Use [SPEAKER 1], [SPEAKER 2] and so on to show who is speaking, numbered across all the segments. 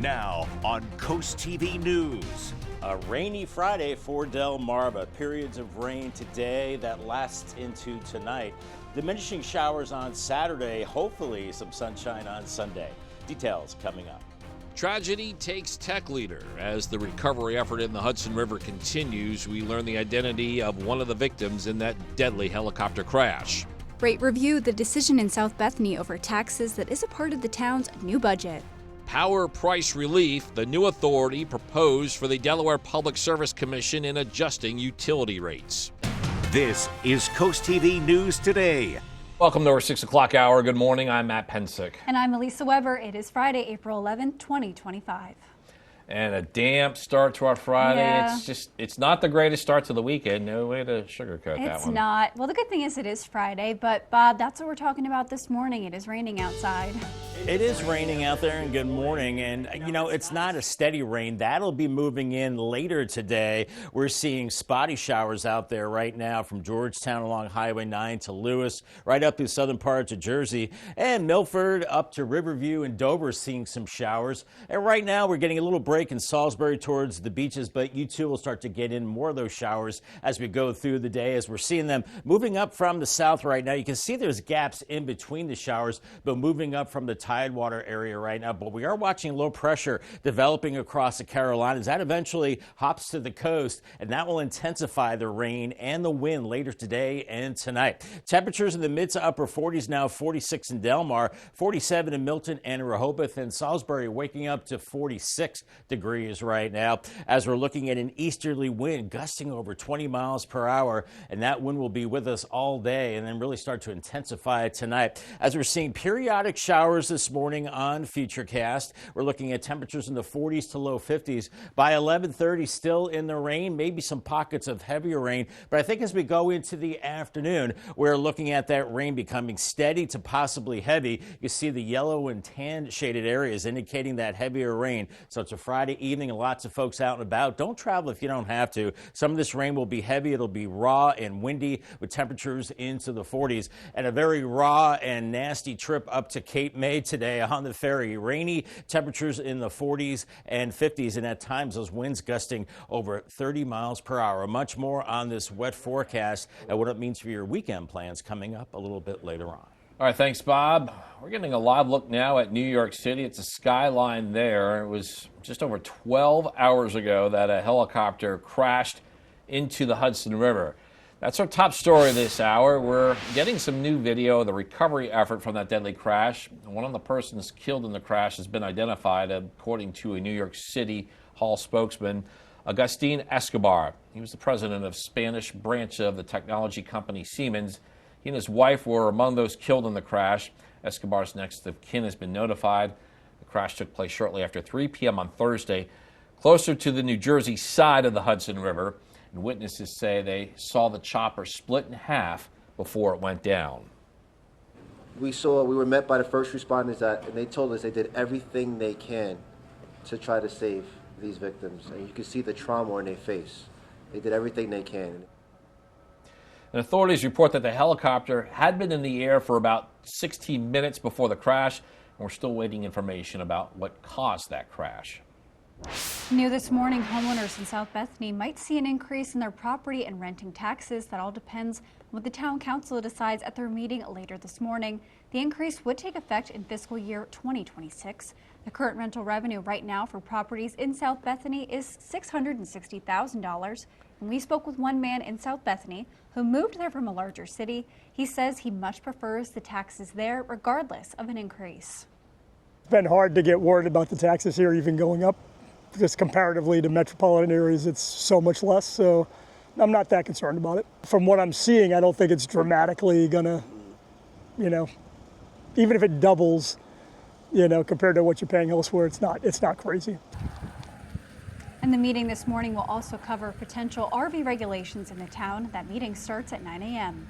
[SPEAKER 1] Now on Coast TV News.
[SPEAKER 2] A rainy Friday for Delmarva. Periods of rain today that lasts into tonight. Diminishing showers on Saturday. Hopefully some sunshine on Sunday. Details coming up.
[SPEAKER 3] Tragedy takes tech leader. As the recovery effort in the Hudson River continues, we learn the identity of one of the victims in that deadly helicopter crash.
[SPEAKER 4] Rate review the decision in South Bethany over taxes that is a part of the town's new budget.
[SPEAKER 3] Power price relief, the new authority proposed for the Delaware Public Service Commission in adjusting utility rates.
[SPEAKER 1] This is Coast TV News Today.
[SPEAKER 3] Welcome to our 6 o'clock hour. Good morning. I'm Matt Pensick.
[SPEAKER 5] And I'm Elisa Weber. It is Friday, April 11th, 2025.
[SPEAKER 3] And a damp start to our Friday.
[SPEAKER 5] Yeah.
[SPEAKER 3] It's not the greatest start to the weekend. No way to sugarcoat that one.
[SPEAKER 5] It's not. Well, the good thing is it is Friday, but Bob, that's what we're talking about this morning. It is raining outside.
[SPEAKER 2] It is raining out there, and good morning. And, you know, it's not a steady rain. That'll be moving in later today. We're seeing spotty showers out there right now from Georgetown along Highway 9 to Lewis, right up through southern parts of Jersey, and Milford up to Riverview and Dover seeing some showers. And right now we're getting a little break in Salisbury towards the beaches, but you too will start to get in more of those showers as we go through the day, as we're seeing them moving up from the south right now. You can see there's gaps in between the showers, but moving up from the Tidewater area right now. But we are watching low pressure developing across the Carolinas. That eventually hops to the coast, and that will intensify the rain and the wind later today and tonight. Temperatures in the mid to upper 40s now, 46 in Delmar, 47 in Milton and Rehoboth, and Salisbury waking up to 46 degrees right now, as we're looking at an easterly wind gusting over 20 miles per hour, and that wind will be with us all day and then really start to intensify tonight. As we're seeing periodic showers this morning on Futurecast, we're looking at temperatures in the 40s to low 50s. By 11:30, still in the rain, maybe some pockets of heavier rain, but I think as we go into the afternoon, we're looking at that rain becoming steady to possibly heavy. You see the yellow and tan shaded areas indicating that heavier rain. So it's a Friday evening and lots of folks out and about. Don't travel if you don't have to. Some of this rain will be heavy. It'll be raw and windy with temperatures into the 40s, and a very raw and nasty trip up to Cape May today on the ferry. Rainy temperatures in the 40s and 50s, and at times those winds gusting over 30 miles per hour. Much more on this wet forecast and what it means for your weekend plans coming up a little bit later on.
[SPEAKER 3] All right, thanks, Bob. We're getting a live look now at New York City. It's a skyline there. It was just over 12 hours ago that a helicopter crashed into the Hudson River. That's our top story this hour. We're getting some new video of the recovery effort from that deadly crash. One of the persons killed in the crash has been identified, according to a New York City Hall spokesman, Agustin Escobar. He was the president of Spanish branch of the technology company Siemens. He and his wife were among those killed in the crash. Escobar's next of kin has been notified. The crash took place shortly after 3 p.m. on Thursday, closer to the New Jersey side of the Hudson River. And witnesses say they saw the chopper split in half before it went down.
[SPEAKER 6] We were met by the first responders and they told us they did everything they can to try to save these victims. And you can see the trauma in their face. They did everything they can.
[SPEAKER 3] And authorities report that the helicopter had been in the air for about 16 minutes before the crash, and we're still waiting information about what caused that crash.
[SPEAKER 5] New this morning, homeowners in South Bethany might see an increase in their property and renting taxes. That all depends on what the town council decides at their meeting later this morning. The increase would take effect in fiscal year 2026. The current rental revenue right now for properties in South Bethany is $660,000. And we spoke with one man in South Bethany who moved there from a larger city. He says he much prefers the taxes there regardless of an increase.
[SPEAKER 7] It's been hard to get worried about the taxes here even going up, because comparatively to metropolitan areas it's so much less, so I'm not that concerned about it. From what I'm seeing, I don't think it's dramatically gonna, even if it doubles, compared to what you're paying elsewhere, it's not crazy.
[SPEAKER 5] And the meeting this morning will also cover potential RV regulations in the town. That meeting starts at 9 a.m.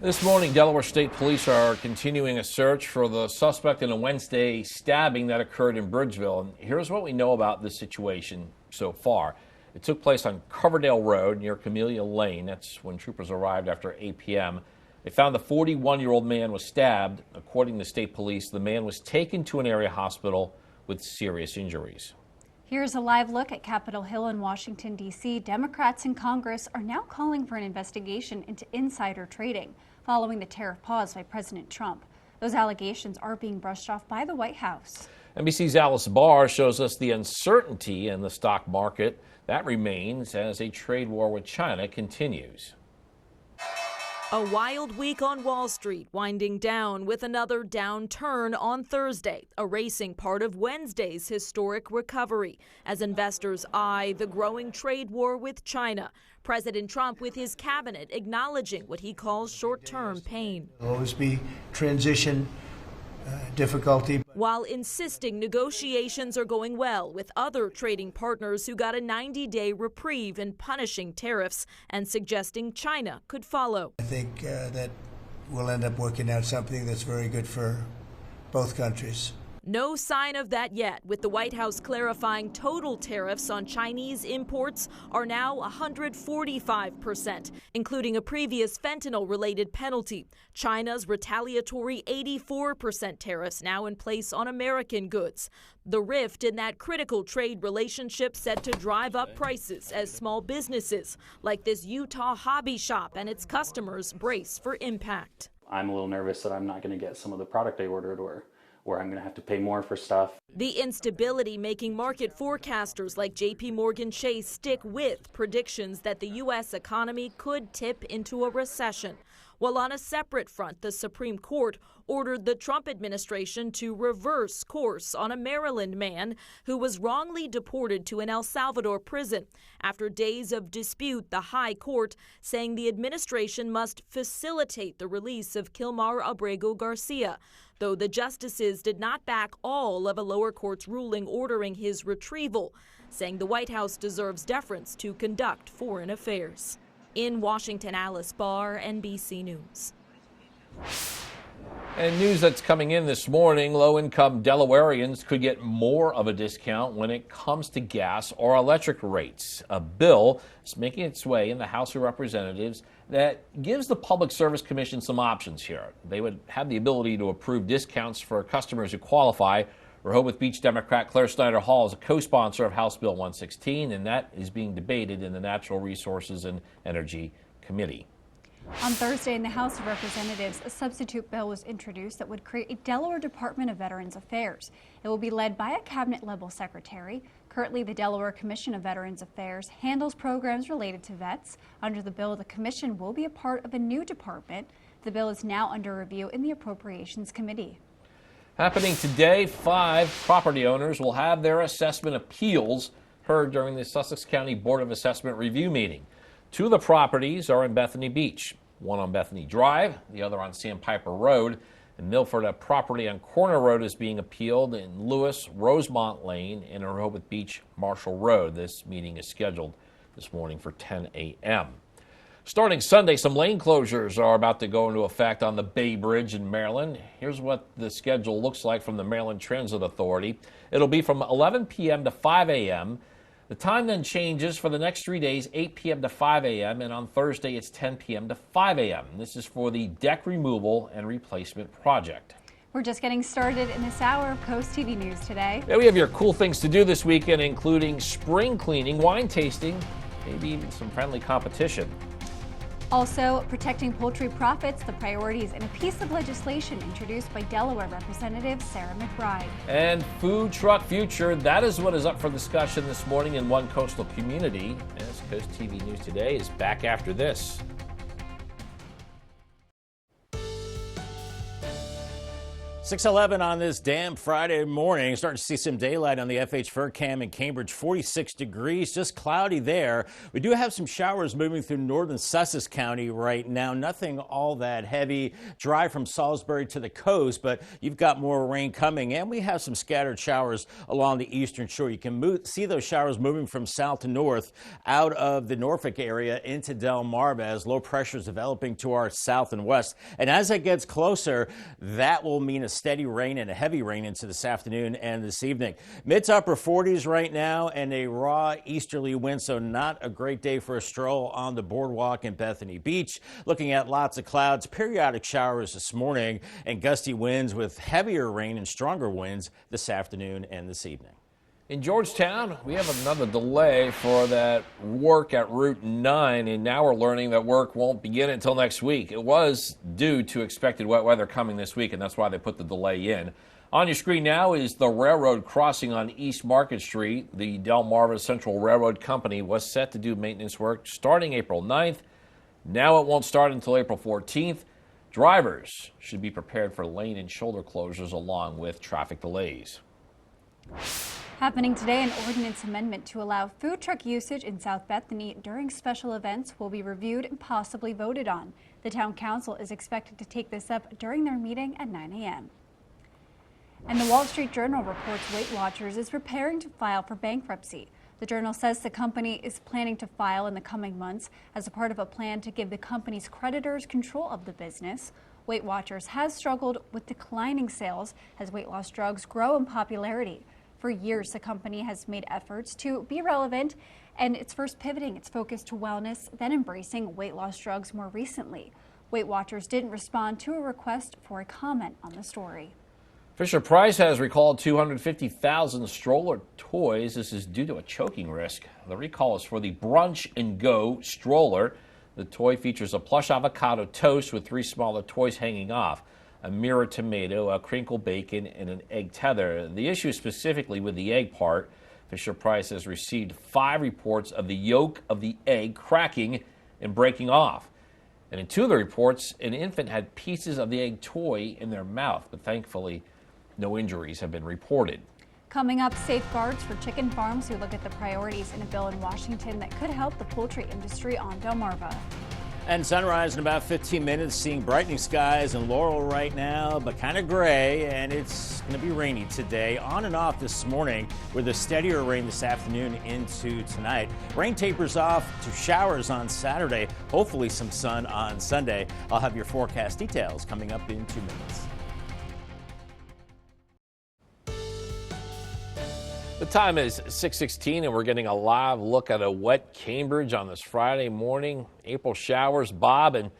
[SPEAKER 3] This morning, Delaware State Police are continuing a search for the suspect in a Wednesday stabbing that occurred in Bridgeville. And here's what we know about this situation so far. It took place on Coverdale Road near Camellia Lane. That's when troopers arrived after 8 p.m. They found the 41-year-old man was stabbed. According to state police, the man was taken to an area hospital with serious injuries.
[SPEAKER 5] Here's a live look at Capitol Hill in Washington, D.C. Democrats in Congress are now calling for an investigation into insider trading following the tariff pause by President Trump. Those allegations are being brushed off by the White House.
[SPEAKER 3] NBC's Alice Barr shows us the uncertainty in the stock market that remains as a trade war with China continues.
[SPEAKER 8] A wild week on Wall Street, winding down with another downturn on Thursday, erasing part of Wednesday's historic recovery as investors eye the growing trade war with China. President Trump with his cabinet acknowledging what he calls short-term pain.
[SPEAKER 9] There'll always be transition difficulty.
[SPEAKER 8] While insisting negotiations are going well with other trading partners who got a 90-day reprieve in punishing tariffs and suggesting China could follow.
[SPEAKER 9] I think that we'll end up working out something that's very good for both countries.
[SPEAKER 8] No sign of that yet, with the White House clarifying total tariffs on Chinese imports are now 145%, including a previous fentanyl-related penalty. China's retaliatory 84% tariffs now in place on American goods. The rift in that critical trade relationship set to drive up prices as small businesses, like this Utah hobby shop and its customers, brace for impact.
[SPEAKER 10] I'm a little nervous that I'm not going to get some of the product I ordered, or I'm going to have to pay more for stuff.
[SPEAKER 8] The instability making market forecasters like J.P. Morgan Chase stick with predictions that the U.S. economy could tip into a recession. While on a separate front, the Supreme Court ordered the Trump administration to reverse course on a Maryland man who was wrongly deported to an El Salvador prison. After days of dispute, the High Court saying the administration must facilitate the release of Kilmar Abrego Garcia, though the justices did not back all of a lower court's ruling ordering his retrieval, saying the White House deserves deference to conduct foreign affairs. In Washington, Alice Barr, NBC News.
[SPEAKER 3] And news that's coming in this morning, low-income Delawareans could get more of a discount when it comes to gas or electric rates. A bill is making its way in the House of Representatives that gives the Public Service Commission some options here. They would have the ability to approve discounts for customers who qualify. Rehoboth Beach Democrat Claire Snyder Hall is a co-sponsor of House Bill 116, and that is being debated in the Natural Resources and Energy Committee.
[SPEAKER 5] On Thursday in the House of Representatives, a substitute bill was introduced that would create a Delaware Department of Veterans Affairs. It will be led by a cabinet-level secretary. Currently, the Delaware Commission of Veterans Affairs handles programs related to vets. Under the bill, the commission will be a part of a new department. The bill is now under review in the Appropriations Committee.
[SPEAKER 3] Happening today, 5 property owners will have their assessment appeals heard during the Sussex County Board of Assessment review meeting. 2 of the properties are in Bethany Beach, one on Bethany Drive, the other on Sandpiper Road. In Milford, a property on Corner Road is being appealed in Lewis, Rosemont Lane, and in Rehoboth Beach, Marshall Road. This meeting is scheduled this morning for 10 a.m. Starting Sunday, some lane closures are about to go into effect on the Bay Bridge in Maryland. Here's what the schedule looks like from the Maryland Transit Authority. It'll be from 11 p.m. to 5 a.m. The time then changes for the next 3 days, 8 p.m. to 5 a.m., and on Thursday it's 10 p.m. to 5 a.m. This is for the deck removal and replacement project.
[SPEAKER 5] We're just getting started in this hour of Coast TV News today.
[SPEAKER 3] Yeah, we have your cool things to do this weekend, including spring cleaning, wine tasting, maybe even some friendly competition.
[SPEAKER 5] Also, protecting poultry profits, the priorities in a piece of legislation introduced by Delaware Representative Sarah McBride.
[SPEAKER 3] And food truck future, that is what is up for discussion this morning in one coastal community. As Coast TV News Today is back after this.
[SPEAKER 2] 6:11 on this damn Friday morning. Starting to see some daylight on the FH FERCAM in Cambridge. 46 degrees, just cloudy there. We do have some showers moving through northern Sussex County right now. Nothing all that heavy. Dry from Salisbury to the coast, but you've got more rain coming, and we have some scattered showers along the eastern shore. You can see those showers moving from south to north out of the Norfolk area into Delmarva as low pressure is developing to our south and west. And as it gets closer, that will mean a steady rain and a heavy rain into this afternoon and this evening. Mid to upper 40s right now and a raw easterly wind, so not a great day for a stroll on the boardwalk in Bethany Beach. Looking at lots of clouds, periodic showers this morning, and gusty winds with heavier rain and stronger winds this afternoon and this evening.
[SPEAKER 3] In Georgetown, we have another delay for that work at Route 9, and now we're learning that work won't begin until next week. It was due to expected wet weather coming this week, and that's why they put the delay in. On your screen now is the railroad crossing on East Market Street. The Delmarva Central Railroad Company was set to do maintenance work starting April 9th. Now it won't start until April 14th. Drivers should be prepared for lane and shoulder closures along with traffic delays.
[SPEAKER 5] Happening today, an ordinance amendment to allow food truck usage in South Bethany during special events will be reviewed and possibly voted on. The town council is expected to take this up during their meeting at 9 a.m. And the Wall Street Journal reports Weight Watchers is preparing to file for bankruptcy. The Journal says the company is planning to file in the coming months as a part of a plan to give the company's creditors control of the business. Weight Watchers has struggled with declining sales as weight loss drugs grow in popularity. For years, the company has made efforts to be relevant, and it's first pivoting its focus to wellness, then embracing weight loss drugs more recently. Weight Watchers didn't respond to a request for a comment on the story.
[SPEAKER 3] Fisher-Price has recalled 250,000 stroller toys. This is due to a choking risk. The recall is for the Brunch and Go stroller. The toy features a plush avocado toast with 3 smaller toys hanging off, a mirror tomato, a crinkle bacon, and an egg tether. The issue is specifically with the egg part. Fisher-Price has received 5 reports of the yolk of the egg cracking and breaking off. And in 2 of the reports, an infant had pieces of the egg toy in their mouth, but thankfully no injuries have been reported.
[SPEAKER 5] Coming up, safeguards for chicken farms. We look at the priorities in a bill in Washington that could help the poultry industry on Delmarva.
[SPEAKER 2] And sunrise in about 15 minutes, seeing brightening skies in Laurel right now, but kind of gray, and it's going to be rainy today, on and off this morning, with a steadier rain this afternoon into tonight. Rain tapers off to showers on Saturday, hopefully some sun on Sunday. I'll have your forecast details coming up in 2 minutes.
[SPEAKER 3] The time is 6:16, and we're getting a live look at a wet Cambridge on this Friday morning. April showers, Bob, and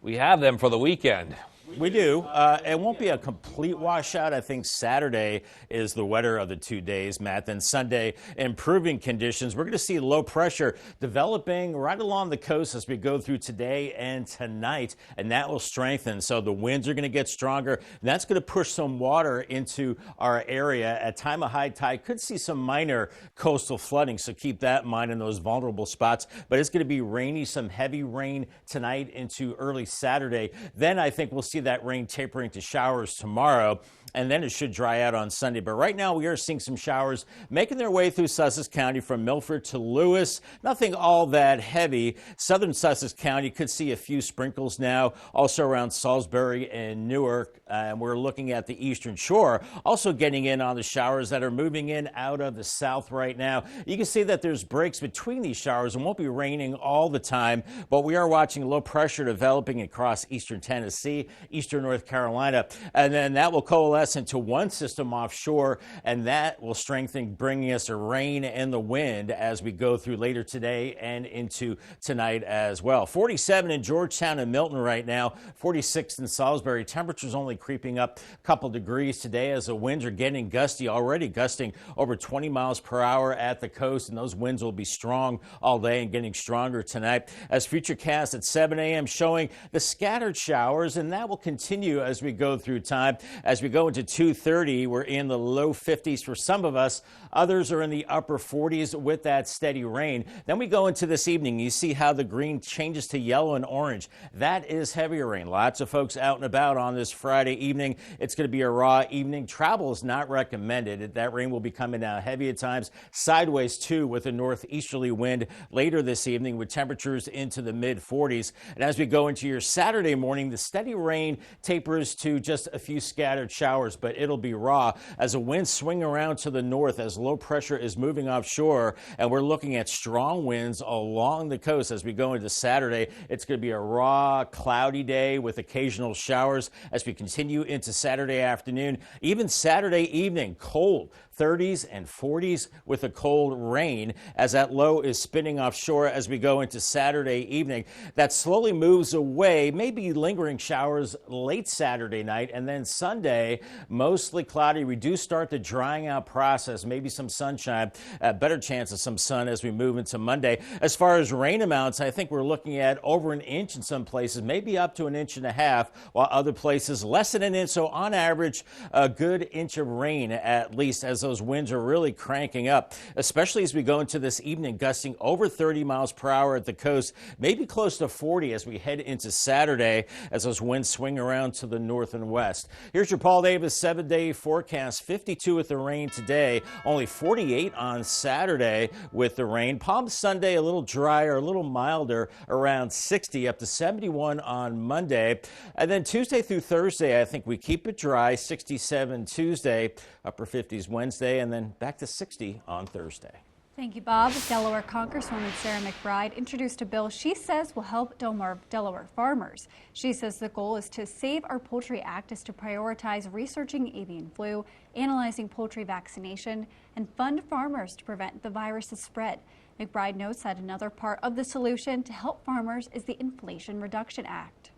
[SPEAKER 3] we have them for the weekend.
[SPEAKER 2] We do. It won't be a complete washout. I think Saturday is the wetter of the 2 days, Matt. Then Sunday, improving conditions. We're going to see low pressure developing right along the coast as we go through today and tonight, and that will strengthen. So the winds are going to get stronger, and that's going to push some water into our area. At time of high tide, could see some minor coastal flooding, so keep that in mind in those vulnerable spots. But it's going to be rainy, some heavy rain tonight into early Saturday. Then I think we'll see that rain tapering to showers tomorrow, and then it should dry out on Sunday. But right now we are seeing some showers making their way through Sussex County from Milford to Lewis. Nothing all that heavy. Southern Sussex County could see a few sprinkles now, also around Salisbury and Newark. And we're looking at the eastern shore, also getting in on the showers that are moving in out of the south right now. You can see that there's breaks between these showers and won't be raining all the time, but we are watching low pressure developing across eastern Tennessee, eastern North Carolina, and then that will coalesce into one system offshore, and that will strengthen, bringing us a rain and the wind as we go through later today and into tonight as well. 47 in Georgetown and Milton right now, 46 in Salisbury. Temperatures only creeping up a couple degrees today as the winds are getting gusty, already gusting over 20 miles per hour at the coast, and those winds will be strong all day and getting stronger tonight. As Futurecast at 7 a.m. showing the scattered showers, and that will continue as we go through time. As we go into 2:30, we're in the low 50s for some of us. Others are in the upper 40s with that steady rain. Then we go into this evening. You see how the green changes to yellow and orange. That is heavier rain. Lots of folks out and about on this Friday evening. It's going to be a raw evening. Travel is not recommended. That rain will be coming down heavy at times, sideways too, with a northeasterly wind later this evening with temperatures into the mid 40s. And as we go into your Saturday morning, the steady rain rain tapers to just a few scattered showers, but it'll be raw as the winds swing around to the north as low pressure is moving offshore, and we're looking at strong winds along the coast as we go into Saturday. It's going to be a raw, cloudy day with occasional showers as we continue into Saturday afternoon. Even Saturday evening, cold. 30s and 40s with a cold rain as that low is spinning offshore as we go into Saturday evening. That slowly moves away, maybe lingering showers late Saturday night, and then Sunday, mostly cloudy. We do start the drying out process, maybe some sunshine, better chance of some sun as we move into Monday. As far as rain amounts, I think we're looking at over an inch in some places, maybe up to an inch and a half, while other places less than an inch. So on average, a good inch of rain at least as those winds are really cranking up, especially as we go into this evening, gusting over 30 miles per hour at the coast, maybe close to 40 as we head into Saturday as those winds swing around to the north and west. Here's your Paul Davis 7-day forecast. 52 with the rain today, only 48 on Saturday with the rain. Palm Sunday a little drier, a little milder, around 60 up to 71 on Monday. And then Tuesday through Thursday, I think we keep it dry, 67 Tuesday, upper 50s Wednesday, and then back to 60 on Thursday.
[SPEAKER 5] Thank you, Bob. Delaware Congresswoman Sarah McBride introduced a bill she says will help Delaware farmers. She says the goal is to Save Our Poultry Act is to prioritize researching avian flu, analyzing poultry vaccination, and fund farmers to prevent the virus's spread. McBride notes that another part of the solution to help farmers is the Inflation Reduction Act.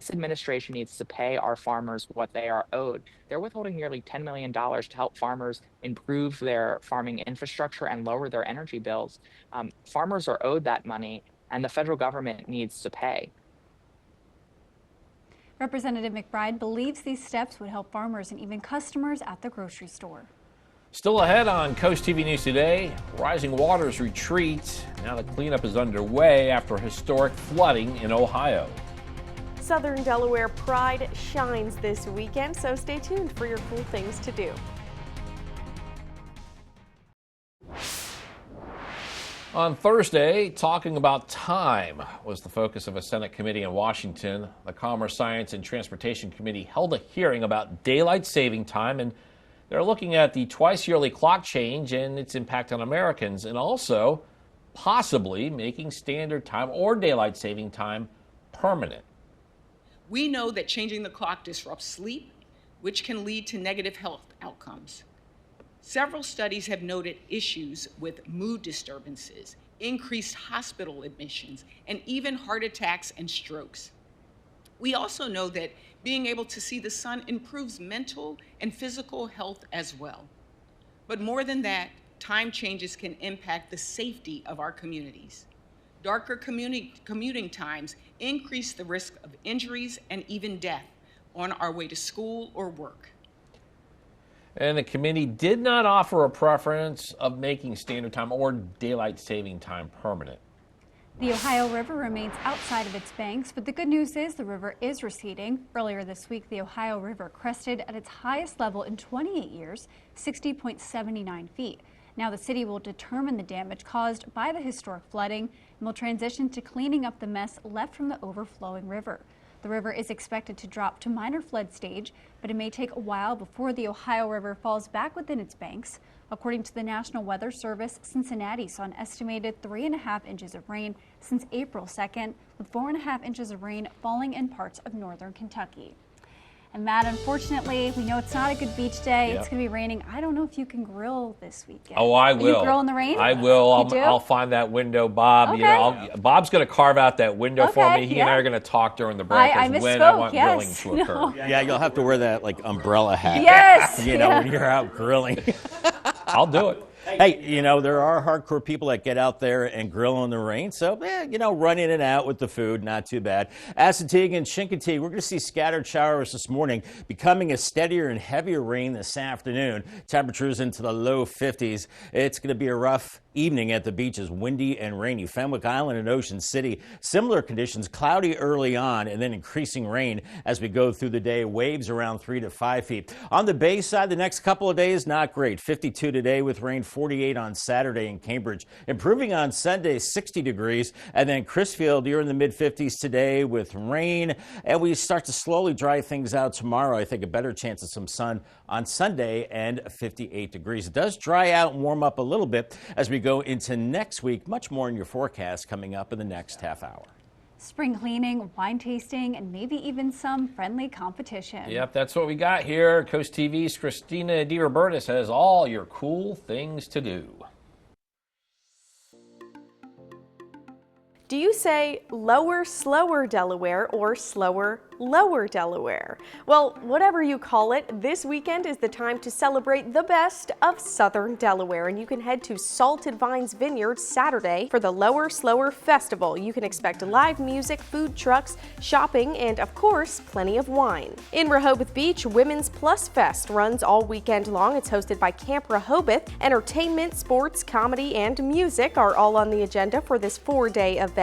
[SPEAKER 11] This administration needs to pay our farmers what they are owed. They're withholding nearly $10 million to help farmers improve their farming infrastructure and lower their energy bills. Farmers are owed that money, and the federal government needs to pay.
[SPEAKER 5] Representative McBride believes these steps would help farmers and even customers at the grocery store.
[SPEAKER 3] Still ahead on Coast TV News today, rising waters retreat. Now the cleanup is underway after historic flooding in Ohio.
[SPEAKER 12] Southern Delaware pride shines this weekend, so stay tuned for your cool things to do.
[SPEAKER 3] On Thursday, talking about time was the focus of a Senate committee in Washington. The Commerce, Science, and Transportation Committee held a hearing about daylight saving time, and they're looking at the twice-yearly clock change and its impact on Americans, and also possibly making standard time or daylight saving time permanent.
[SPEAKER 13] We know that changing the clock disrupts sleep, which can lead to negative health outcomes. Several studies have noted issues with mood disturbances, increased hospital admissions, and even heart attacks and strokes. We also know that being able to see the sun improves mental and physical health as well. But more than that, time changes can impact the safety of our communities. Darker commuting times increase the risk of injuries and even death on our way to school or work.
[SPEAKER 3] And the committee did not offer a preference of making standard time or daylight saving time permanent.
[SPEAKER 5] The Ohio River remains outside of its banks, but the good news is the river is receding. Earlier this week, the Ohio River crested at its highest level in 28 years, 60.79 feet. Now the city will determine the damage caused by the historic flooding and will transition to cleaning up the mess left from the overflowing river. The river is expected to drop to minor flood stage, but it may take a while before the Ohio River falls back within its banks. According to the National Weather Service, Cincinnati saw an estimated 3.5 inches of rain since April 2nd, with 4.5 inches of rain falling in parts of northern Kentucky. And Matt, unfortunately, we know it's not a good beach day. Yep. It's going to be raining. I don't know if you can grill this weekend.
[SPEAKER 3] Oh, I will.
[SPEAKER 5] Are you grill in the rain?
[SPEAKER 3] I will. I'll find that window, Bob.
[SPEAKER 5] Okay.
[SPEAKER 3] You know, Bob's going to carve out that window for me. He and I are going to talk during the break
[SPEAKER 5] I
[SPEAKER 3] as when I want grilling to occur.
[SPEAKER 5] No.
[SPEAKER 2] Yeah, you'll have to wear that like umbrella hat.
[SPEAKER 5] Yes.
[SPEAKER 2] You know, when you're out grilling.
[SPEAKER 3] I'll do it.
[SPEAKER 2] Hey, you know, there are hardcore people that get out there and grill in the rain. So, you know, run in and out with the food, not too bad. Assateague and Chincoteague, we're going to see scattered showers this morning, becoming a steadier and heavier rain this afternoon. Temperatures into the low 50s. It's going to be a rough evening at the beach is windy and rainy. Fenwick Island and Ocean City, similar conditions, cloudy early on and then increasing rain as we go through the day. Waves around 3 to 5 feet. On the bay side, the next couple of days, not great. 52 today with rain, 48 on Saturday in Cambridge. Improving on Sunday, 60 degrees. And then Crisfield, you're in the mid-50s today with rain. And we start to slowly dry things out tomorrow. I think a better chance of some sun on Sunday and 58 degrees. It does dry out and warm up a little bit as we go into next week. Much more in your forecast coming up in the next half hour.
[SPEAKER 5] Spring cleaning, wine tasting, and maybe even some friendly competition.
[SPEAKER 3] Yep, that's what we got here. Coast TV's Christina DiRobertis has all your cool things to do.
[SPEAKER 12] Do you say lower, slower Delaware or slower, lower Delaware? Well, whatever you call it, this weekend is the time to celebrate the best of Southern Delaware, and you can head to Salted Vines Vineyard Saturday for the Lower Slower Festival. You can expect live music, food trucks, shopping, and of course, plenty of wine. In Rehoboth Beach, Women's Plus Fest runs all weekend long. It's hosted by Camp Rehoboth. Entertainment, sports, comedy, and music are all on the agenda for this 4-day event.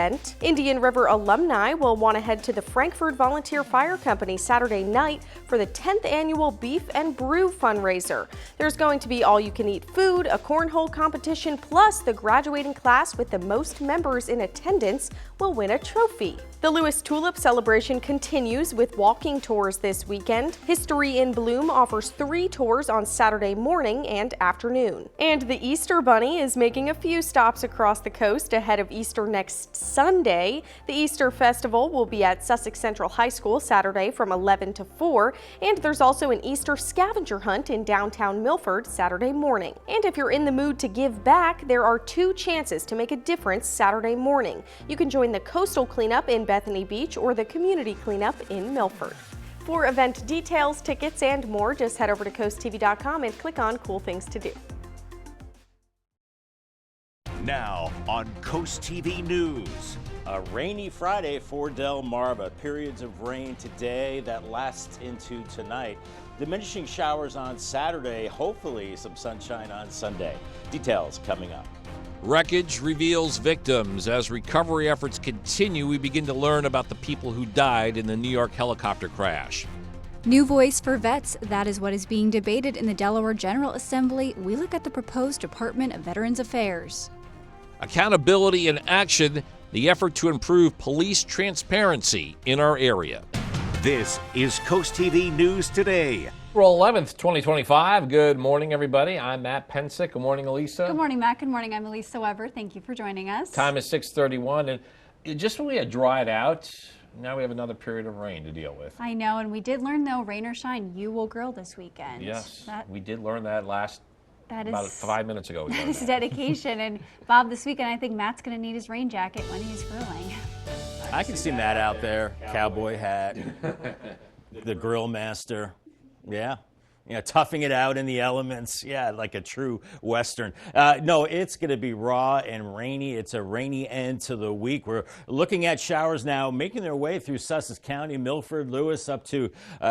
[SPEAKER 12] Indian River alumni will want to head to the Frankfort Volunteer Fire Company Saturday night for the 10th annual Beef and Brew fundraiser. There's going to be all-you-can-eat food, a cornhole competition, plus the graduating class with the most members in attendance will win a trophy. The Lewis Tulip celebration continues with walking tours this weekend. History in Bloom offers 3 tours on Saturday morning and afternoon. And the Easter Bunny is making a few stops across the coast ahead of Easter next Sunday. The Easter Festival will be at Sussex Central High School Saturday from 11 to 4, and there's also an Easter scavenger hunt in downtown Milford Saturday morning. And if you're in the mood to give back, there are 2 chances to make a difference Saturday morning. You can join the Coastal Cleanup in Bethany Beach or the Community Cleanup in Milford. For event details, tickets, and more, just head over to coasttv.com and click on Cool Things to Do.
[SPEAKER 1] Now on Coast TV News.
[SPEAKER 2] A rainy Friday for Delmarva. Periods of rain today that lasts into tonight. Diminishing showers on Saturday. Hopefully some sunshine on Sunday. Details coming up.
[SPEAKER 3] Wreckage reveals victims. As recovery efforts continue, we begin to learn about the people who died in the New York helicopter crash.
[SPEAKER 4] New voice for vets, that is what is being debated in the Delaware General Assembly. We look at the proposed Department of Veterans Affairs.
[SPEAKER 3] Accountability and action, the effort to improve police transparency in our area.
[SPEAKER 1] This is Coast TV News Today.
[SPEAKER 3] April 11th, 2025. Good morning, everybody. I'm Matt Pensick. Good morning, Elisa.
[SPEAKER 5] Good morning, Matt. Good morning. I'm Elisa Weber. Thank you for joining us.
[SPEAKER 3] Time is 6:31, and just when we had dried out, now we have another period of rain to deal with.
[SPEAKER 5] I know, and we did learn, though, rain or shine, you will grill this weekend.
[SPEAKER 3] Yes, we did learn that about 5 minutes ago.
[SPEAKER 5] That is dedication. And Bob, this weekend, I think Matt's going to need his rain jacket when he's grilling.
[SPEAKER 2] I can see Matt out there, cowboy hat, the grill master. Yeah. Toughing it out in the elements. Yeah, like a true Western. No, it's going to be raw and rainy. It's a rainy end to the week. We're looking at showers now making their way through Sussex County, Milford, Lewis, up to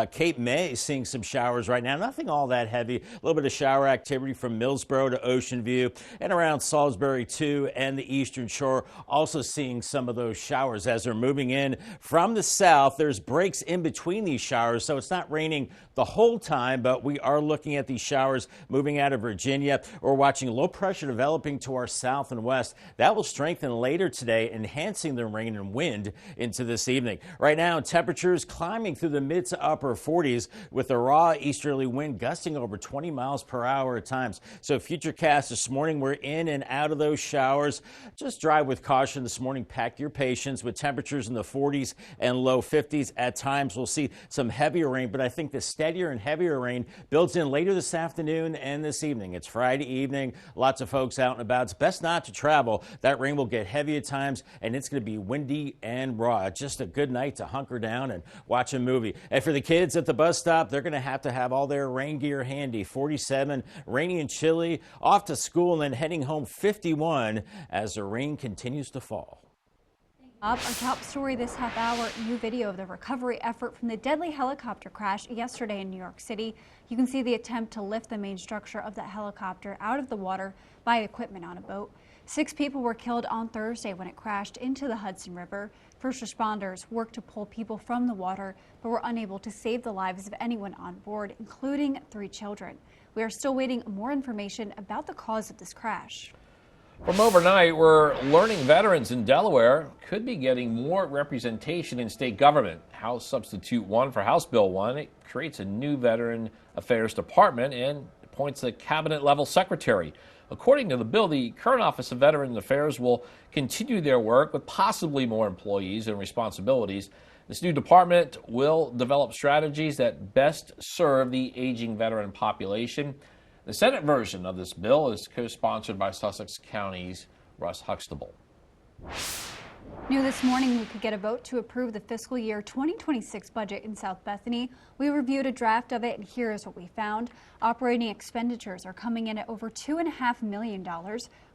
[SPEAKER 2] Cape May, seeing some showers right now. Nothing all that heavy. A little bit of shower activity from Millsboro to Ocean View and around Salisbury, too, and the Eastern Shore. Also seeing some of those showers as they're moving in from the south. There's breaks in between these showers, so it's not raining the whole time, but we are looking at these showers moving out of Virginia. We're watching low pressure developing to our south and west. That will strengthen later today, enhancing the rain and wind into this evening. Right now, temperatures climbing through the mid to upper 40s with a raw easterly wind gusting over 20 miles per hour at times. So futurecast this morning, we're in and out of those showers. Just drive with caution this morning. Pack your patience with temperatures in the 40s and low 50s. At times, we'll see some heavier rain, but I think the steadier and heavier rain builds in later this afternoon and this evening. It's Friday evening. Lots of folks out and about. It's best not to travel. That rain will get heavy at times, and it's going to be windy and raw. Just a good night to hunker down and watch a movie. And for the kids at the bus stop, they're going to have all their rain gear handy. 47, rainy and chilly, off to school and then heading home 51 as the rain continues to fall.
[SPEAKER 5] Our top story this half hour, new video of the recovery effort from the deadly helicopter crash yesterday in New York City. You can see the attempt to lift the main structure of that helicopter out of the water by equipment on a boat. 6 people were killed on Thursday when it crashed into the Hudson River. First responders worked to pull people from the water, but were unable to save the lives of anyone on board, including 3 children. We are still waiting more information about the cause of this crash.
[SPEAKER 3] From overnight, we're learning veterans in Delaware could be getting more representation in state government. House Substitute 1 for House Bill 1, it creates a new Veteran Affairs Department and appoints a cabinet-level secretary. According to the bill, the current Office of Veteran Affairs will continue their work with possibly more employees and responsibilities. This new department will develop strategies that best serve the aging veteran population. The Senate version of this bill is co-sponsored by Sussex County's Russ Huxtable.
[SPEAKER 5] New this morning, we could get a vote to approve the fiscal year 2026 budget in South Bethany. We reviewed a draft of it, and here is what we found. Operating expenditures are coming in at over $2.5 million,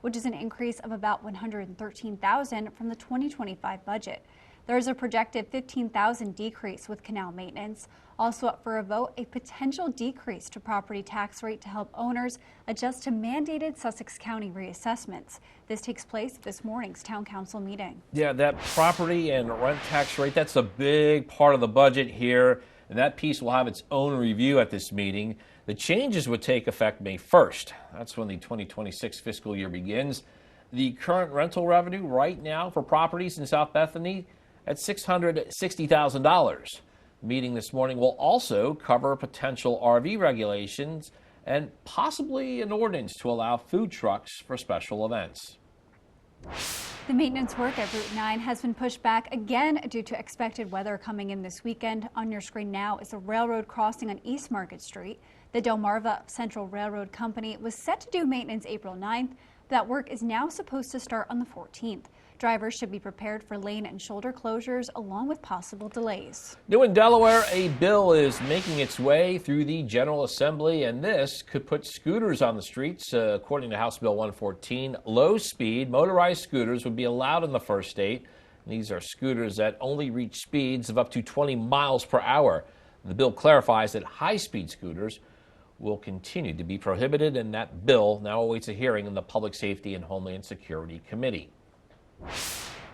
[SPEAKER 5] which is an increase of about $113,000 from the 2025 budget. There is a projected $15,000 decrease with canal maintenance. Also up for a vote, a potential decrease to property tax rate to help owners adjust to mandated Sussex County reassessments. This takes place at this morning's town council meeting.
[SPEAKER 3] Yeah, that property and rent tax rate, that's a big part of the budget here, and that piece will have its own review at this meeting. The changes would take effect May 1st. That's when the 2026 fiscal year begins. The current rental revenue right now for properties in South Bethany at $660,000. The meeting this morning will also cover potential RV regulations and possibly an ordinance to allow food trucks for special events.
[SPEAKER 5] The maintenance work at Route 9 has been pushed back again due to expected weather coming in this weekend. On your screen now is a railroad crossing on East Market Street. The Delmarva Central Railroad Company was set to do maintenance April 9th. That work is now supposed to start on the 14th. Drivers should be prepared for lane and shoulder closures along with possible delays.
[SPEAKER 3] New in Delaware, a bill is making its way through the General Assembly, and this could put scooters on the streets. According to House Bill 114, low-speed motorized scooters would be allowed in the first state. These are scooters that only reach speeds of up to 20 miles per hour. The bill clarifies that high-speed scooters will continue to be prohibited, and that bill now awaits a hearing in the Public Safety and Homeland Security Committee.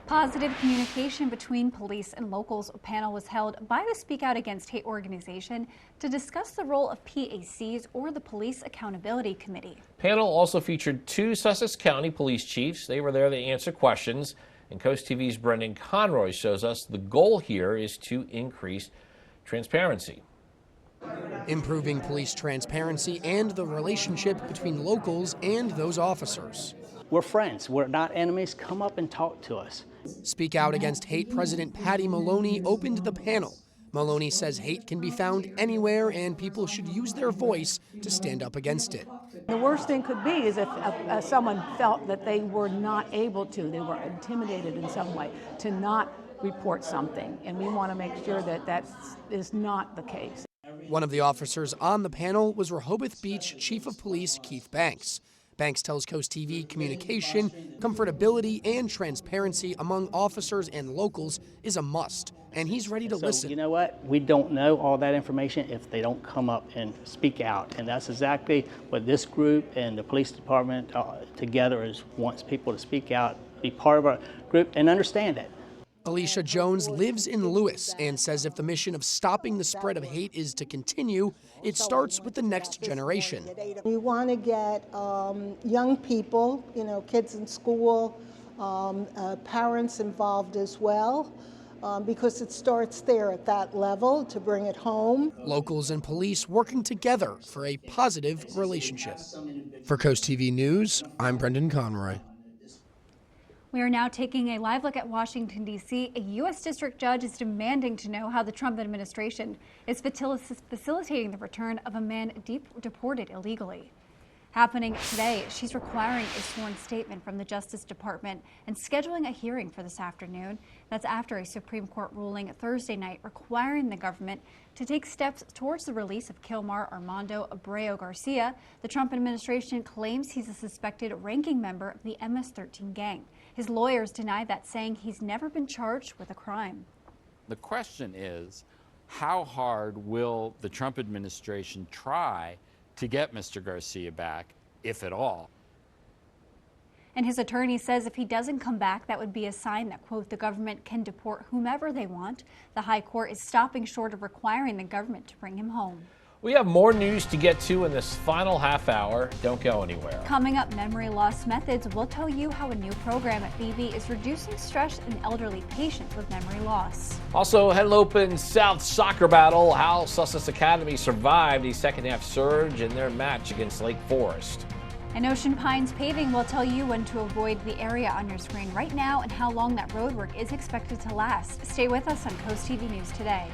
[SPEAKER 5] Positive communication between police and locals. A panel was held by the Speak Out Against Hate organization to discuss the role of PACs or the Police Accountability Committee.
[SPEAKER 3] Panel also featured 2 Sussex County police chiefs. They were there to answer questions. And CoastTV's Brendan Conroy shows us the goal here is to increase transparency.
[SPEAKER 14] Improving police transparency and the relationship between locals and those officers.
[SPEAKER 15] We're friends. We're not enemies. Come up and talk to us.
[SPEAKER 14] Speak Out Against Hate President Patty Maloney opened the panel. Maloney says hate can be found anywhere and people should use their voice to stand up against it.
[SPEAKER 16] The worst thing could be is if someone felt that they were not able to, they were intimidated in some way to not report something. And we want to make sure that that is not the case.
[SPEAKER 14] One of the officers on the panel was Rehoboth Beach Chief of Police Keith Banks. Banks tells CoastTV communication, comfortability, and transparency among officers and locals is a must, and he's ready to listen.
[SPEAKER 15] You know what? We don't know all that information if they don't come up and speak out, and that's exactly what this group and the police department together wants people to speak out, be part of our group, and understand it.
[SPEAKER 14] Alicia Jones lives in Lewis and says if the mission of stopping the spread of hate is to continue, it starts with the next generation.
[SPEAKER 17] We want to get young people, kids in school, parents involved as well, because it starts there at that level to bring it home.
[SPEAKER 14] Locals and police working together for a positive relationship. For CoastTV News, I'm Brendan Conroy.
[SPEAKER 5] We are now taking a live look at Washington, D.C. A U.S. district judge is demanding to know how the Trump administration is facilitating the return of a man deported illegally. Happening today, she's requiring a sworn statement from the Justice Department and scheduling a hearing for this afternoon. That's after a Supreme Court ruling Thursday night requiring the government to take steps towards the release of Kilmar Armando Abreu Garcia. The Trump administration claims he's a suspected ranking member of the MS-13 gang. His lawyers deny that, saying he's never been charged with a crime.
[SPEAKER 18] The question is, how hard will the Trump administration try to get Mr. Garcia back, if at all?
[SPEAKER 5] And his attorney says if he doesn't come back, that would be a sign that, quote, the government can deport whomever they want. The High Court is stopping short of requiring the government to bring him home.
[SPEAKER 3] We have more news to get to in this final half hour. Don't go anywhere.
[SPEAKER 5] Coming up, memory loss methods. We'll tell you how a new program at BV is reducing stress in elderly patients with memory loss.
[SPEAKER 3] Also, Head Open South soccer battle, how Sussex Academy survived a second-half surge in their match against Lake Forest.
[SPEAKER 5] And Ocean Pines Paving will tell you when to avoid the area on your screen right now and how long that road work is expected to last. Stay with us on Coast TV News Today.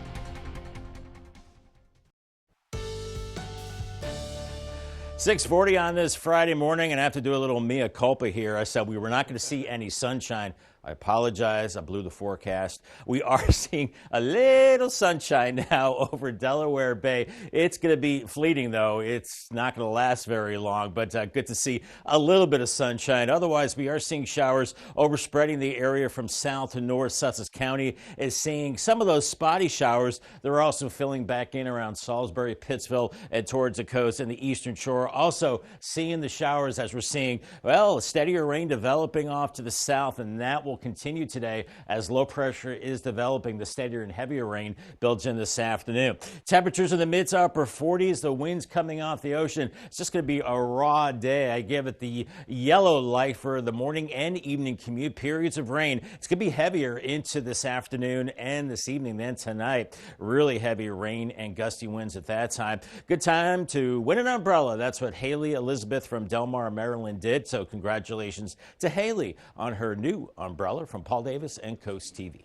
[SPEAKER 2] 6:40 on this Friday morning, and I have to do a little mea culpa here. I said we were not going to see any sunshine. I apologize. I blew the forecast. We are seeing a little sunshine now over Delaware Bay. It's going to be fleeting, though. It's not going to last very long, but good to see a little bit of sunshine. Otherwise, we are seeing showers overspreading the area from south to north. Sussex County is seeing some of those spotty showers. They're also filling back in around Salisbury, Pittsville, and towards the coast and the eastern shore. Also seeing the showers as we're seeing, well, steadier rain developing off to the south, and that will continue today as low pressure is developing. The steadier and heavier rain builds in this afternoon. Temperatures in the mid to upper 40s. The winds coming off the ocean. It's just going to be a raw day. I give it the yellow light for the morning and evening commute. Periods of rain. It's going to be heavier into this afternoon and this evening than tonight. Really heavy rain and gusty winds at that time. Good time to win an umbrella. That's what Haley Elizabeth from Delmarva, Maryland did. So congratulations to Haley on her new umbrella from Paul Davis and Coast TV.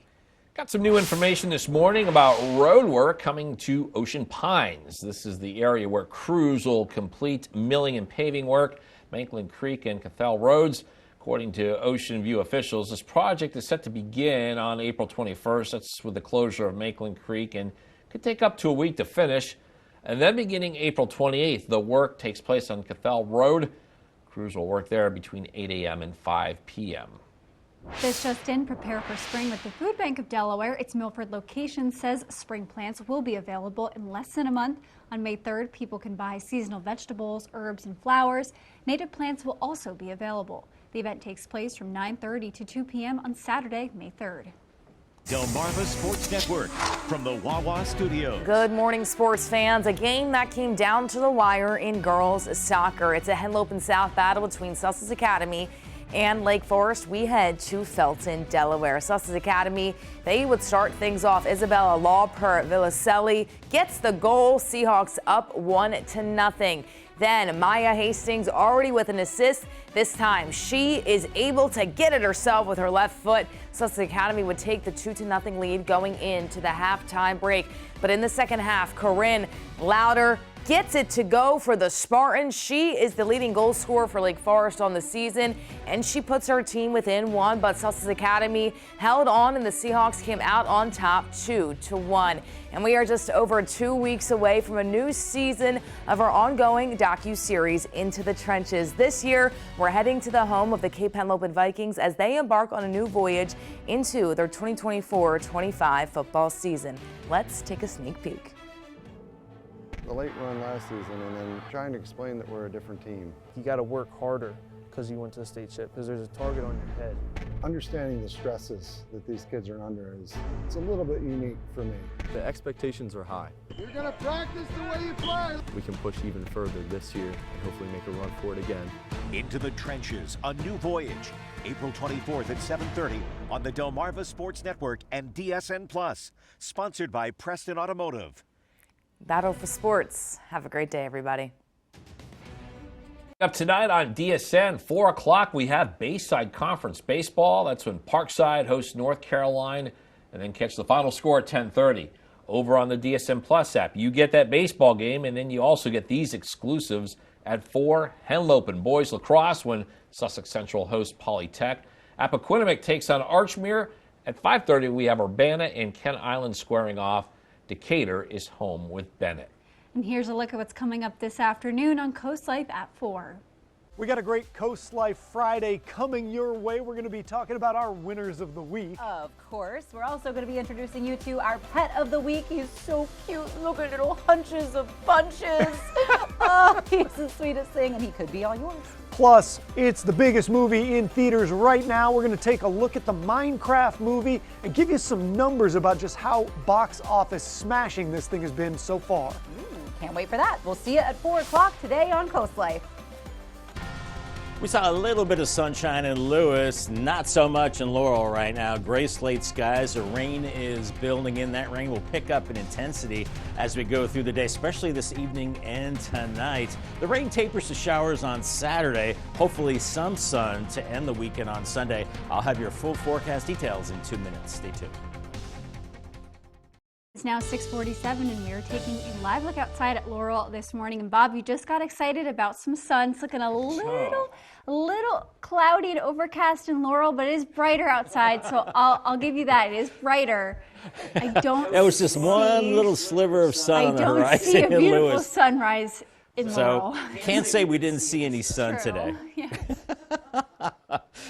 [SPEAKER 3] Got some new information this morning about road work coming to Ocean Pines. This is the area where crews will complete milling and paving work, Maitland Creek and Cathell Roads. According to Ocean View officials, this project is set to begin on April 21st. That's with the closure of Maitland Creek and could take up to a week to finish. And then beginning April 28th, the work takes place on Cathell Road. Crews will work there between 8 a.m. and 5 p.m.
[SPEAKER 5] This just in, prepare for spring with the Food Bank of Delaware. Its Milford location says spring plants will be available in less than a month. On May 3rd, people can buy seasonal vegetables, herbs, and flowers. Native plants will also be available. The event takes place from 9:30 to 2 p.m. on Saturday, May 3rd.
[SPEAKER 1] Delmarva Sports Network from the Wawa Studios.
[SPEAKER 19] Good morning, sports fans. A game that came down to the wire in girls soccer. It's a Henlopen South battle between Sussex Academy and Lake Forest. We head to Felton, Delaware. Sussex Academy, they would start things off. Isabella Lawper Villacelli gets the goal. Seahawks up 1-0. Then Maya Hastings already with an assist. This time she is able to get it herself with her left foot. Sussex Academy would take the 2-0 lead going into the halftime break. But in the second half, Corinne Louder gets it to go for the Spartans. She is the leading goal scorer for Lake Forest on the season, and she puts her team within one. But Sussex Academy held on, and the Seahawks came out on top 2-1. And we are just over 2 weeks away from a new season of our ongoing docu-series, Into the Trenches. This year, we're heading to the home of the Cape Henlopen Vikings as they embark on a new voyage into their 2024-25 football season. Let's take a sneak peek.
[SPEAKER 20] The late run last season, and then trying to explain that we're a different team.
[SPEAKER 21] You got to work harder because you went to the state ship, because there's a target on your head.
[SPEAKER 20] Understanding the stresses that these kids are under it's a little bit unique for me.
[SPEAKER 22] The expectations are high.
[SPEAKER 20] You're going to practice the way you play.
[SPEAKER 22] We can push even further this year and hopefully make a run for it again.
[SPEAKER 1] Into the Trenches, a new voyage. April 24th at 7:30 on the Delmarva Sports Network and DSN+. Sponsored by Preston Automotive.
[SPEAKER 19] Battle for sports. Have a great day, everybody.
[SPEAKER 3] Up tonight on DSN, 4 o'clock, we have Bayside Conference Baseball. That's when Parkside hosts North Carolina, and then catch the final score at 10:30. Over on the DSN Plus app, you get that baseball game, and then you also get these exclusives At 4, Henlopen boys lacrosse when Sussex Central hosts Polytech. Appoquinimink takes on Archmere. At 5:30, we have Urbana and Kent Island squaring off. Decatur is home with Bennett.
[SPEAKER 5] And here's a look at what's coming up this afternoon on Coast Life at 4.
[SPEAKER 6] We got a great Coast Life Friday coming your way. We're going to be talking about our winners of the week.
[SPEAKER 7] Of course. We're also going to be introducing you to our pet of the week. He's so cute. Look at little hunches of bunches. Oh, he's the sweetest thing, and he could be all yours.
[SPEAKER 6] Plus, it's the biggest movie in theaters right now. We're going to take a look at the Minecraft movie and give you some numbers about just how box office smashing this thing has been so far.
[SPEAKER 7] Can't wait for that. We'll see you at 4 o'clock today on Coast Life.
[SPEAKER 2] We saw a little bit of sunshine in Lewis, not so much in Laurel right now. Gray slate skies, the rain is building in. That rain will pick up in intensity as we go through the day, especially this evening and tonight. The rain tapers to showers on Saturday, hopefully some sun to end the weekend on Sunday. I'll have your full forecast details in 2 minutes. Stay tuned.
[SPEAKER 5] It's now 6:47 and we are taking a live look outside at Laurel this morning. And Bob, you just got excited about some sun. It's looking a little cloudy and overcast in Laurel, but it is brighter outside, so I'll give you that. It is brighter. I don't
[SPEAKER 2] That was just one little sliver of sun on the horizon in Lewis.
[SPEAKER 5] I don't see a beautiful sunrise in Laurel.
[SPEAKER 2] So can't say we didn't see any sun today.
[SPEAKER 5] Yeah.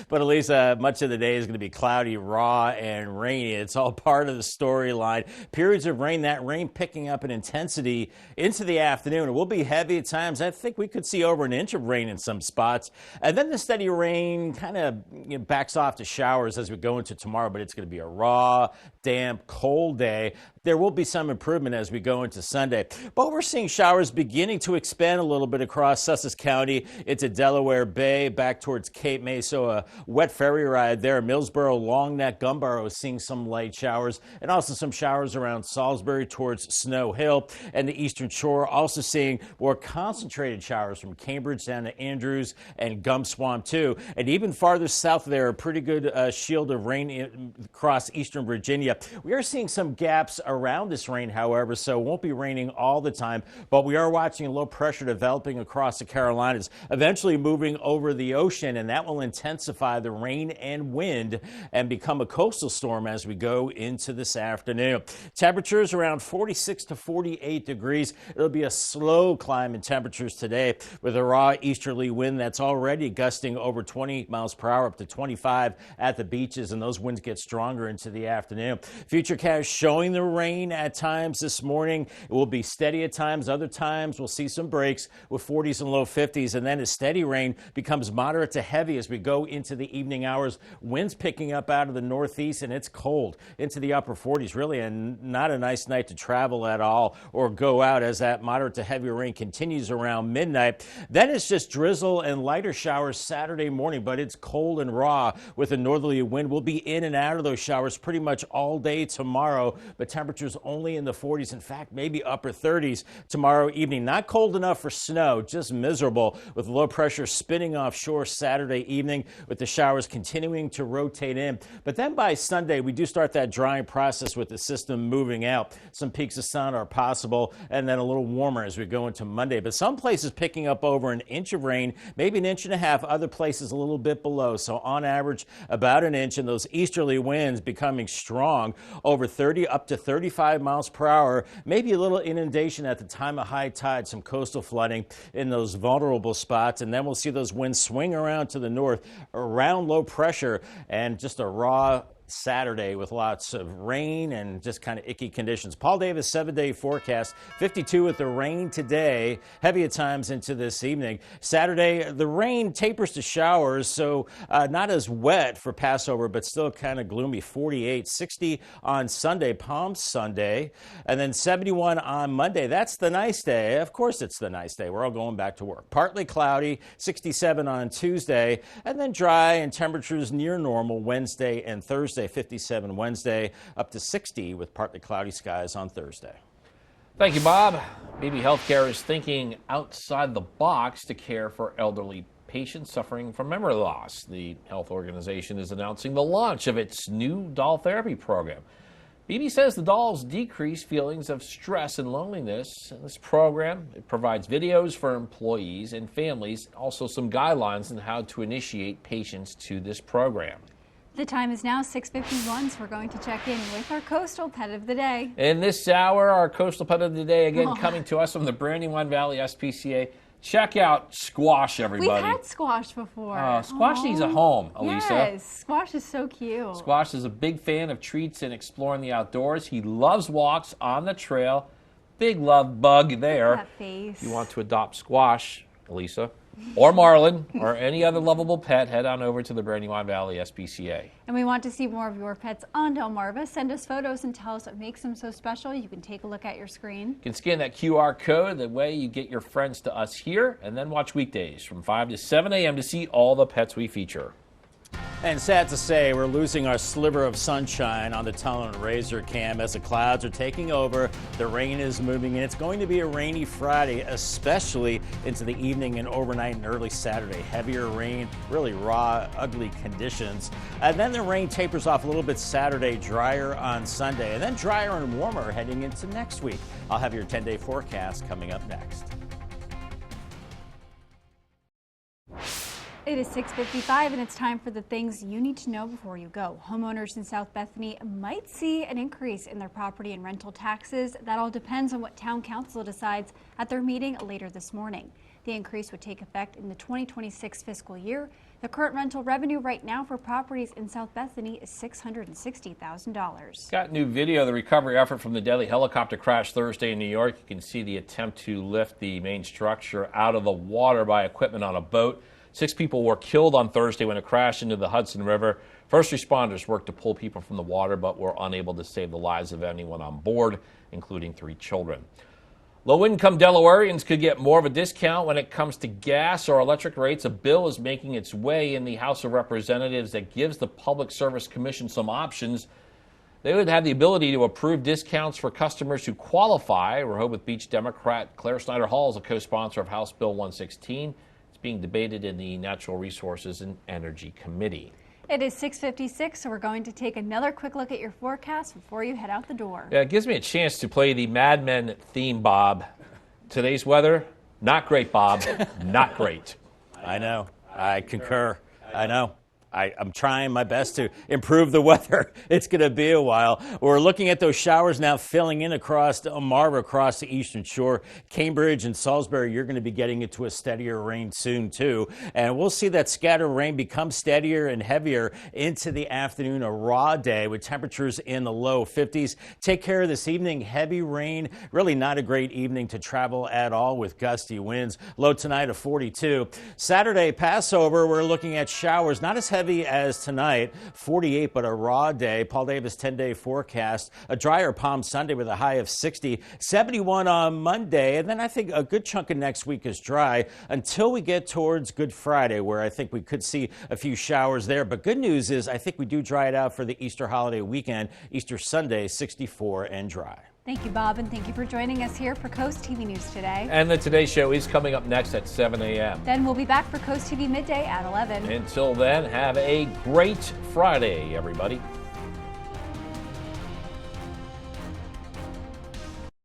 [SPEAKER 2] But at least much of the day is going to be cloudy, raw, and rainy. It's all part of the storyline. Periods of rain, that rain picking up in intensity into the afternoon. It will be heavy at times. I think we could see over an inch of rain in some spots. And then the steady rain kind of backs off to showers as we go into tomorrow, but it's going to be a raw, damp, cold day. There will be some improvement as we go into Sunday. But we're seeing showers beginning to expand a little bit across Sussex County into Delaware Bay, back towards Cape May. So a wet ferry ride there. Millsboro, Long Neck, Gumboro is seeing some light showers, and also some showers around Salisbury towards Snow Hill. And the Eastern Shore also seeing more concentrated showers from Cambridge down to Andrews and Gum Swamp too. And even farther south there, a pretty good shield of rain across eastern Virginia. We are seeing some gaps around this rain, however, so it won't be raining all the time, but we are watching low pressure developing across the Carolinas, eventually moving over the ocean, and that will intensify the rain and wind and become a coastal storm as we go into this afternoon. Temperatures around 46 to 48 degrees. It'll be a slow climb in temperatures today with a raw easterly wind that's already gusting over 20 miles per hour up to 25 at the beaches, and those winds get stronger into the afternoon. Futurecast showing the rain at times this morning. It will be steady at times. Other times we'll see some breaks with 40s and low 50s, and then as steady rain becomes moderate to heavy as we go into the evening hours. Winds picking up out of the northeast, and it's cold into the upper 40s, really, and not a nice night to travel at all or go out as that moderate to heavy rain continues around midnight. Then it's just drizzle and lighter showers Saturday morning, but it's cold and raw with a northerly wind. We'll be in and out of those showers pretty much all day tomorrow, but temperatures only in the 40s. In fact, maybe upper 30s tomorrow evening. Not cold enough for snow, just miserable with low pressure spinning offshore Saturday evening with the showers continuing to rotate in. But then by Sunday, we do start that drying process with the system moving out. Some peaks of sun are possible, and then a little warmer as we go into Monday. But some places picking up over an inch of rain, maybe an inch and a half, other places a little bit below. So on average, about an inch, and those easterly winds becoming strong over 30 up to 35 miles per hour. Maybe a little inundation at the time of high tide, some coastal flooding in those vulnerable spots. And then we'll see those winds swing around to the north around low pressure, and just a raw Saturday with lots of rain and just kind of icky conditions. Paul Davis 7-day forecast, 52 with the rain today, heavy at times into this evening. Saturday, the rain tapers to showers, so not as wet for Passover, but still kind of gloomy. 48, 60 on Sunday, Palm Sunday, and then 71 on Monday. That's the nice day. Of course, it's the nice day. We're all going back to work. Partly cloudy, 67 on Tuesday, and then dry and temperatures near normal Wednesday and Thursday. 57 Wednesday, up to 60 with partly cloudy skies on Thursday.
[SPEAKER 3] Thank you, Bob. BB Healthcare is thinking outside the box to care for elderly patients suffering from memory loss. The health organization is announcing the launch of its new doll therapy program. BB says the dolls decrease feelings of stress and loneliness. In this program, it provides videos for employees and families, also some guidelines on how to initiate patients to this program.
[SPEAKER 5] The time is now 6:51, so we're going to check in with our coastal pet of the day.
[SPEAKER 3] In this hour, our coastal pet of the day, again, coming to us from the Brandywine Valley SPCA. Check out squash, everybody.
[SPEAKER 5] We've had squash before.
[SPEAKER 3] Squash needs a home, Elisa.
[SPEAKER 5] Yes, squash is so cute.
[SPEAKER 3] Squash is a big fan of treats and exploring the outdoors. He loves walks on the trail. Big love bug there.
[SPEAKER 5] Look at that face.
[SPEAKER 3] If you want to adopt Squash, Elisa, or Marlin, or any other lovable pet, head on over to the Brandywine Valley SPCA.
[SPEAKER 5] And we want to see more of your pets on Delmarva. Send us photos and tell us what makes them so special. You can take a look at your screen.
[SPEAKER 3] You can scan that QR code, the way you get your friends to us here, and then watch weekdays from 5 to 7 a.m. to see all the pets we feature.
[SPEAKER 2] And sad to say, we're losing our sliver of sunshine on the tunnel and razor cam as the clouds are taking over. The rain is moving in. It's going to be a rainy Friday, especially into the evening and overnight and early Saturday. Heavier rain, really raw, ugly conditions. And then the rain tapers off a little bit Saturday, drier on Sunday, and then drier and warmer heading into next week. I'll have your 10-day forecast coming up next.
[SPEAKER 5] It is 6:55 and it's time for the things you need to know before you go. Homeowners in South Bethany might see an increase in their property and rental taxes. That all depends on what town council decides at their meeting later this morning. The increase would take effect in the 2026 fiscal year. The current rental revenue right now for properties in South Bethany is $660,000.
[SPEAKER 3] Got new video of the recovery effort from the deadly helicopter crash Thursday in New York. You can see the attempt to lift the main structure out of the water by equipment on a boat. 6 people were killed on Thursday when it crashed into the Hudson River. First responders worked to pull people from the water, but were unable to save the lives of anyone on board, including 3 children. Low-income Delawareans could get more of a discount when it comes to gas or electric rates. A bill is making its way in the House of Representatives that gives the Public Service Commission some options. They would have the ability to approve discounts for customers who qualify. Rehoboth Beach Democrat Claire Snyder Hall is a co-sponsor of House Bill 116. Being debated in the Natural Resources and Energy Committee.
[SPEAKER 5] It is 6:56, so we're going to take another quick look at your forecast before you head out the door.
[SPEAKER 3] Yeah, it gives me a chance to play the Mad Men theme, Bob. Today's weather, not great, Bob. Not great.
[SPEAKER 2] I know. I concur. I know. I'm trying my best to improve the weather. It's going to be a while. We're looking at those showers now filling in across Delmarva, across the eastern shore. Cambridge and Salisbury, you're going to be getting into a steadier rain soon, too. And we'll see that scattered rain become steadier and heavier into the afternoon, a raw day with temperatures in the low 50s. Take care this evening. Heavy rain, really not a great evening to travel at all with gusty winds. Low tonight of 42. Saturday, Passover, we're looking at showers, not as heavy as tonight, 48, but a raw day. Paul Davis 10-day forecast. A drier Palm Sunday with a high of 60, 71 on Monday, and then I think a good chunk of next week is dry until we get towards Good Friday, where I think we could see a few showers there. But good news is I think we do dry it out for the Easter holiday weekend. Easter Sunday, 64 and dry.
[SPEAKER 5] Thank you, Bob, and thank you for joining us here for Coast TV News Today.
[SPEAKER 3] And the Today Show is coming up next at 7 a.m.
[SPEAKER 5] Then we'll be back for Coast TV Midday at 11.
[SPEAKER 3] Until then, have a great Friday, everybody.